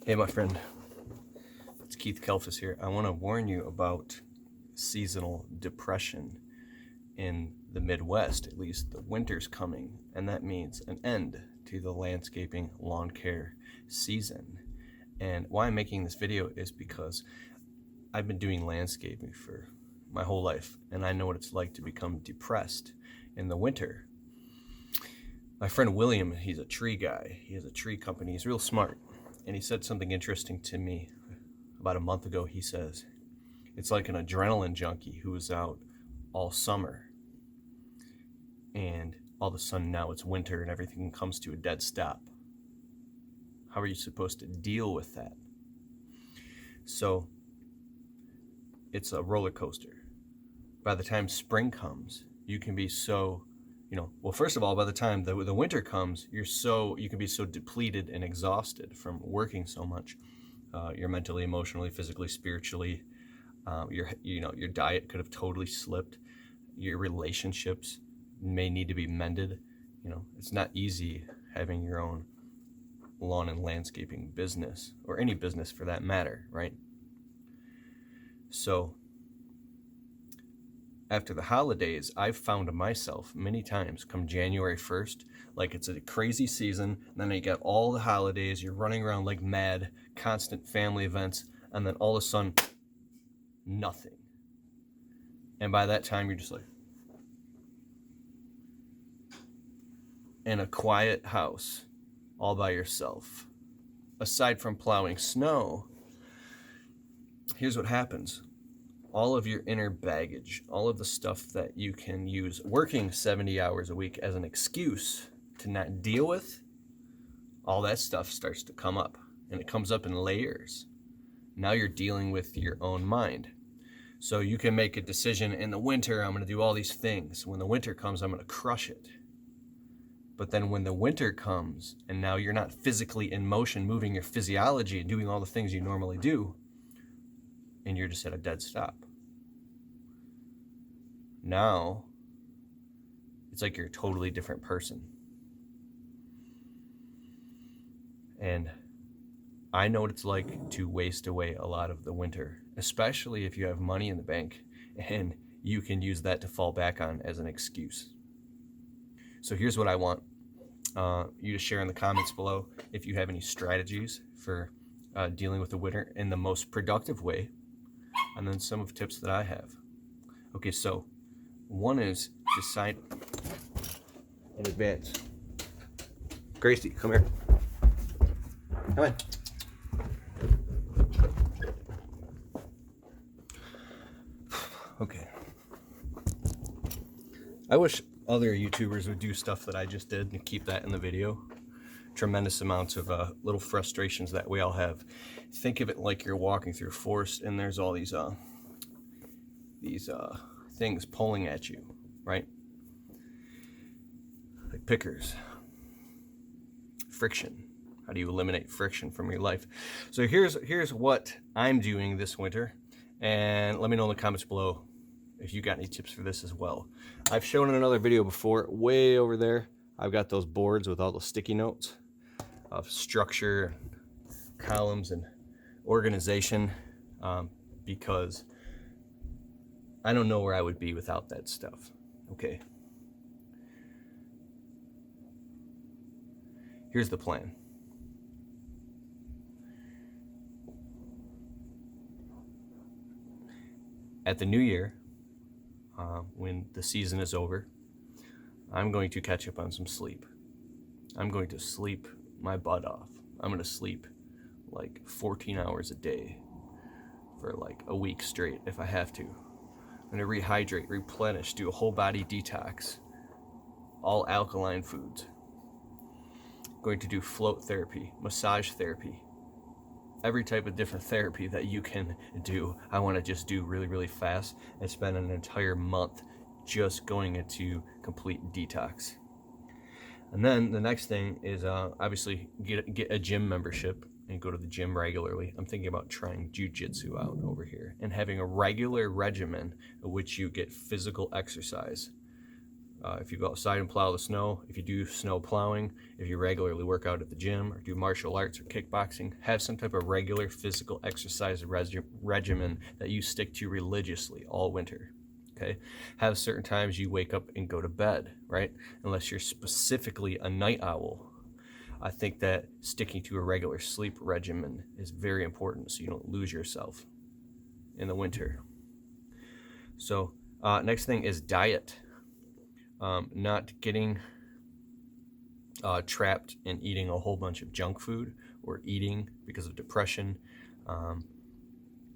Hey, my friend, it's Keith Kalfas here. I want to warn you about seasonal depression in the Midwest. At least the winter's coming, and that means an end to the landscaping lawn care season. And why I'm making this video is because I've been doing landscaping for my whole life, and I know what it's like to become depressed in the winter. My friend William, he's a tree guy. He has a tree company. He's real smart. And he said something interesting to me about a month ago. He says, it's like an adrenaline junkie who was out all summer, and all of a sudden now it's winter and everything comes to a dead stop. How are you supposed to deal with that? So it's a roller coaster. By the time spring comes, you can be so, well, first of all, by the time the winter comes, you can be so depleted and exhausted from working so much. You're mentally, emotionally, physically, spiritually. Your diet could have totally slipped. Your relationships may need to be mended. It's not easy having your own lawn and landscaping business, or any business for that matter, right? So after the holidays, I've found myself many times come January 1st, like it's a crazy season, and then you get all the holidays, you're running around like mad, constant family events, and then all of a sudden, nothing. And by that time, you're just like, in a quiet house, all by yourself. Aside from plowing snow, here's what happens. All of your inner baggage, all of the stuff that you can use working 70 hours a week as an excuse to not deal with, all that stuff starts to come up, and it comes up in layers. Now you're dealing with your own mind. So you can make a decision in the winter, I'm going to do all these things. When the winter comes, I'm going to crush it. But then when the winter comes, and now you're not physically in motion, moving your physiology and doing all the things you normally do, and you're just at a dead stop. Now, it's like you're a totally different person. And I know what it's like to waste away a lot of the winter, especially if you have money in the bank and you can use that to fall back on as an excuse. So here's what I want you to share in the comments below if you have any strategies for dealing with the winter in the most productive way, and then some of tips that I have. Okay, so one is decide in advance. Gracie, come here. Come on. Okay. I wish other YouTubers would do stuff that I just did and keep that in the video. Tremendous amounts of little frustrations that we all have. Think of it like you're walking through a forest and there's all these things pulling at you, right? Like pickers. Friction. How do you eliminate friction from your life? So here's what I'm doing this winter, and let me know in the comments below if you got any tips for this as well. I've shown in another video before, way over there, I've got those boards with all the sticky notes of structure, columns, and organization, because I don't know where I would be without that stuff. Okay. Here's the plan. At the new year, when the season is over, I'm going to catch up on some sleep. I'm going to sleep my butt off. I'm going to sleep like 14 hours a day for like a week straight if I have to. I'm going to rehydrate, replenish, do a whole body detox, all alkaline foods. I'm going to do float therapy, massage therapy, every type of different therapy that you can do. I want to just do really, really fast and spend an entire month just going into complete detox. And then the next thing is obviously get a gym membership and go to the gym regularly. I'm thinking about trying jiu-jitsu out over here and having a regular regimen in which you get physical exercise If you go outside and plow the snow, if you do snow plowing, if you regularly work out at the gym or do martial arts or kickboxing, have some type of regular physical exercise regimen that you stick to religiously all winter. Okay, have certain times you wake up and go to bed, right? Unless you're specifically a night owl. I think that sticking to a regular sleep regimen is very important so you don't lose yourself in the winter. So next thing is diet. Not getting trapped in eating a whole bunch of junk food or eating because of depression.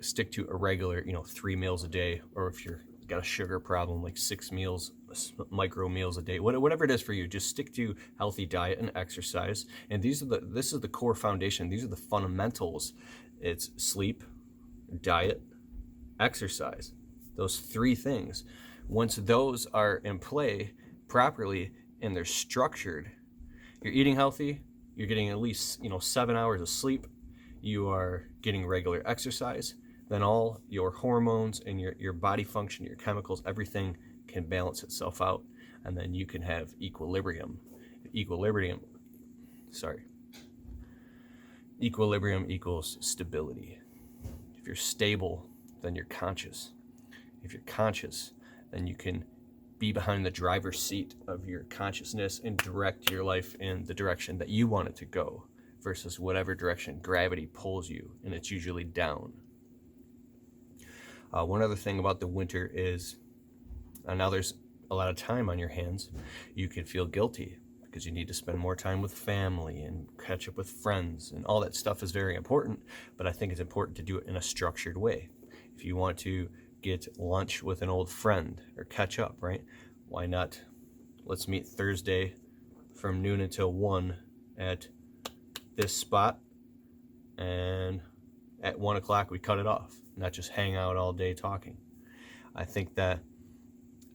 Stick to a regular, 3 meals a day, or if you're got a sugar problem, like 6 meals, micro meals a day, whatever it is for you. Just stick to healthy diet and exercise. And this is the core foundation. These are the fundamentals. It's sleep, diet, exercise. Those 3 things. Once those are in play properly and they're structured, you're eating healthy, you're getting at least 7 hours of sleep, you are getting regular exercise, then all your hormones and your body function, your chemicals, everything can balance itself out, and then you can have equilibrium. Equilibrium equals stability. If you're stable, then you're conscious. If you're conscious, then you can be behind the driver's seat of your consciousness and direct your life in the direction that you want it to go versus whatever direction gravity pulls you, and it's usually down. One other thing about the winter is now there's a lot of time on your hands. You can feel guilty because you need to spend more time with family and catch up with friends, and all that stuff is very important, but I think it's important to do it in a structured way. If you want to get lunch with an old friend or catch up, right? Why not? Let's meet Thursday from noon until 1 at this spot, and at 1 o'clock we cut it off, not just hang out all day talking. I think that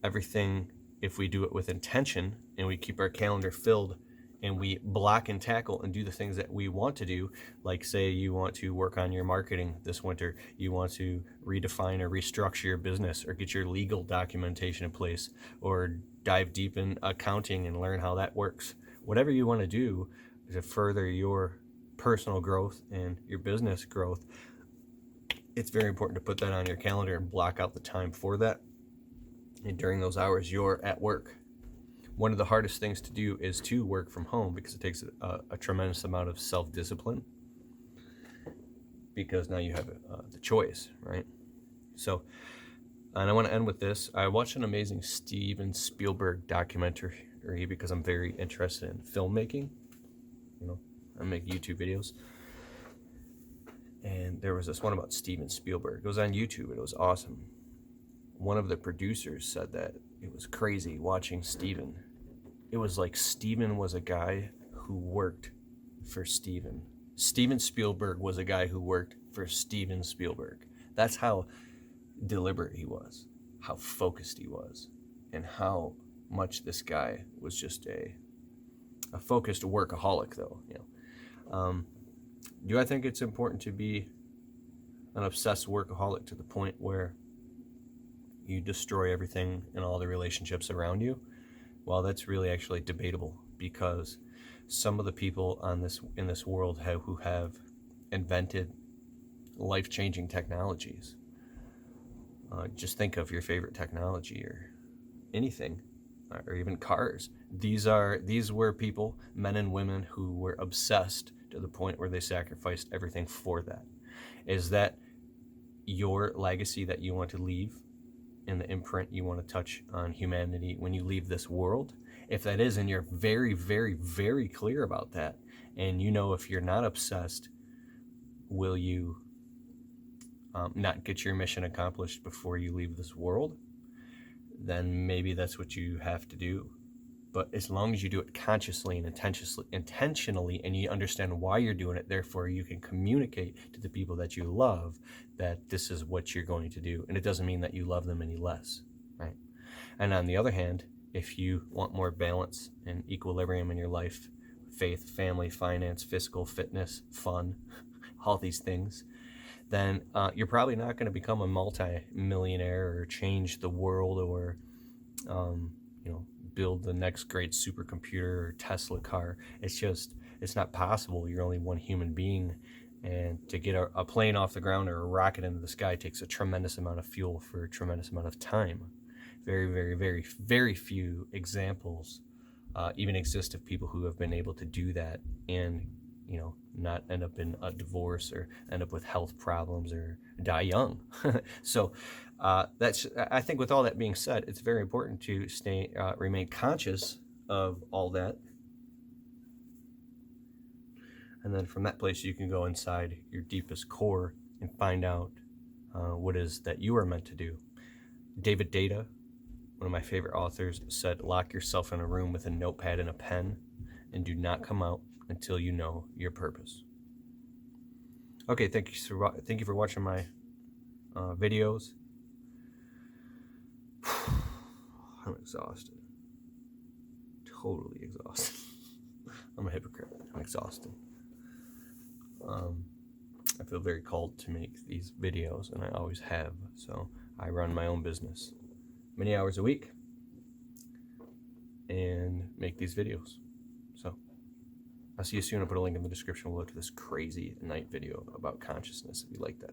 everything, if we do it with intention and we keep our calendar filled and we block and tackle and do the things that we want to do, like say you want to work on your marketing this winter, you want to redefine or restructure your business or get your legal documentation in place or dive deep in accounting and learn how that works. Whatever you want to do to further your personal growth and your business growth, it's very important to put that on your calendar and block out the time for that. And during those hours, you're at work. One of the hardest things to do is to work from home because it takes a tremendous amount of self-discipline, because now you have the choice, right? So, and I want to end with this. I watched an amazing Steven Spielberg documentary because I'm very interested in filmmaking. I make YouTube videos. And there was this one about Steven Spielberg. It was on YouTube. It was awesome. One of the producers said that it was crazy watching Steven. It was like Steven was a guy who worked for Steven. Steven Spielberg was a guy who worked for Steven Spielberg. That's how deliberate he was, how focused he was, and how much this guy was just a focused workaholic, though. Do I think it's important to be an obsessed workaholic to the point where you destroy everything and all the relationships around you? Well, that's really actually debatable, because some of the people in this world who have invented life-changing technologies. Just think of your favorite technology or anything, or even cars. These were people, men and women, who were obsessed to the point where they sacrificed everything for that. Is that your legacy that you want to leave and the imprint you want to touch on humanity when you leave this world? If that is, and you're very, very, very clear about that, and if you're not obsessed, will you not get your mission accomplished before you leave this world? Then maybe that's what you have to do. But as long as you do it consciously and intentionally, and you understand why you're doing it, therefore you can communicate to the people that you love that this is what you're going to do. And it doesn't mean that you love them any less, right? And on the other hand, if you want more balance and equilibrium in your life, faith, family, finance, physical, fitness, fun, all these things, then you're probably not going to become a multi-millionaire or change the world or, build the next great supercomputer or Tesla car. It's not possible. You're only one human being, and to get a plane off the ground or a rocket into the sky takes a tremendous amount of fuel for a tremendous amount of time. Very, very, very, very few examples even exist of people who have been able to do that and, you know, not end up in a divorce or end up with health problems or die young. So I think with all that being said, it's very important to remain conscious of all that. And then from that place, you can go inside your deepest core and find out what it is that you are meant to do. David Data, one of my favorite authors, said, lock yourself in a room with a notepad and a pen and do not come out until you know your purpose. Okay, thank you for watching my videos. I'm exhausted. Totally exhausted. I'm a hypocrite. I'm exhausted. I feel very called to make these videos, and I always have. So I run my own business many hours a week and make these videos. So I'll see you soon. I'll put a link in the description below to this crazy night video about consciousness if you like that.